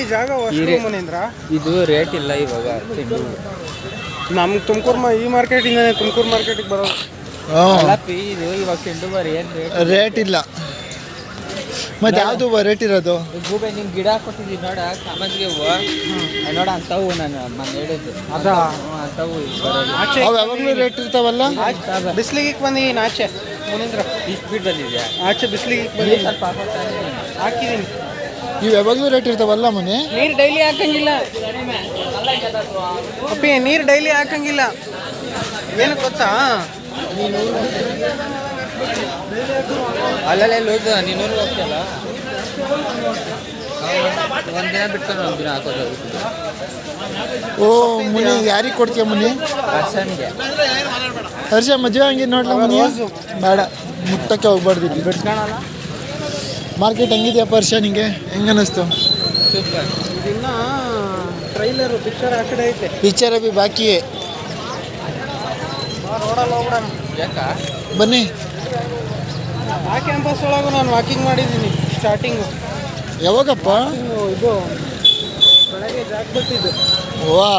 ಈ ಜಾಗ ಹೊಸ ಮನೆಂದ್ರ ಇದು ರೇಟ್ ಇಲ್ಲ ಇವಾಗ. ನಮ್ಗೆ ತುಮಕೂರು ಈ ಮಾರ್ಕೆಟಿಂದಾನೆ ತುಮಕೂರು ಮಾರ್ಕೆಟಿಗೆ ಬರೋದು. ಇದು ಇವಾಗ ಚೆಂಡು ಬಾರಿ ಏನು ರೇಟ್ ಇಲ್ಲ. ಮತ್ತೆ ಯಾವುದು ರೇಟ್ ಇರೋದು? ಗೂಬೆ ನಿಮ್ಗೆ ಗಿಡ ಕೊಟ್ಟಿದ್ದೀವಿ ನೋಡ ಸಾಮಾಜಿಗೆ ಹೂವು ನೋಡ ಅಂಥವು ನಾನು ಹೇಳಿದ್ದು ಅದಾ ಅಂಥವು ಅವು ಯಾವಾಗಲೂ ರೇಟ್ ಇರ್ತಾವಲ್ಲ. ಬಿಸಿಲಿಗೆ ಬಂದಿದ್ದೀನಿ ಆಚೆ ಮುನೀಂದ್ರ. ಇಷ್ಟು ಸ್ಪೀಡ್ ಬಂದಿದ್ಯಾ ಆಚೆ ಬಿಸಿಲಿಗೆ ಬಂದು ಸ್ವಲ್ಪ ಹಾಕಿದ್ದೀನಿ. ಇವು ಯಾವಾಗಲೂ ರೇಟ್ ಇರ್ತಾವಲ್ಲ ಮನೆ. ನೀರು ಡೈಲಿ ಹಾಕಂಗಿಲ್ಲ ಅಪ್ಪಿ, ನೀರು ಡೈಲಿ ಹಾಕಂಗಿಲ್ಲ. ಏನು ಗೊತ್ತಾ, ಅಲ್ಲಲ್ಲೇ ಲೂಸ್ ನೀನು ಹೋಗ್ತಿಯಲ್ಲ ಒಂದಿನ ಬಿಟ್ಕೊಂಡು ಒಂದಿನ ಹಾಕೋದು. ಓ ಮುನಿ ಯಾರಿಗೆ ಕೊಡ್ತೀಯ ಮುನಿ? ಹರ್ಷನ್ಗೆ. ಹರ್ಷ ಮದುವೆ ಹಂಗೆ ನೋಡ್ಲ ಮುನಿ? ಬೇಡ, ಮುಟ್ಟಕ್ಕೆ ಹೋಗ್ಬಾರ್ದು. ಬಿಡ್ಸ್ಕೊಳಲ್ಲ. ಮಾರ್ಕೆಟ್ ಹೆಂಗಿದೆಯಪ್ಪ ಹರ್ಷ? ನಿಂಗೆ ಹೆಂಗೆ ಅನ್ನಿಸ್ತು? ಸೂಪರ್. ಇದನ್ನ ಟ್ರೈಲರು ಪಿಕ್ಚರ್ ಆ ಕಡೆ ಐತೆ. ಪಿಕ್ಚರ್ ಅಭಿ ಬಾಕಿಯೇ. ರೋಡಲ್ಲಿ ಹೋಗ್ಬಿಡೋಣ. ಯಾಕಾ? ಬನ್ನಿ. ಆ ಕ್ಯಾಂಪಸ್ ಒಳಗೂ ನಾನು ವಾಕಿಂಗ್ ಮಾಡಿದ್ದೀನಿ ಸ್ಟಾರ್ಟಿಂಗು. ಯಾವಾಗಪ್ಪ? ಇದು ಬೆಳಗ್ಗೆ ಜಾಗ ಬಿಟ್ಟಿದ್ದು. ವಾ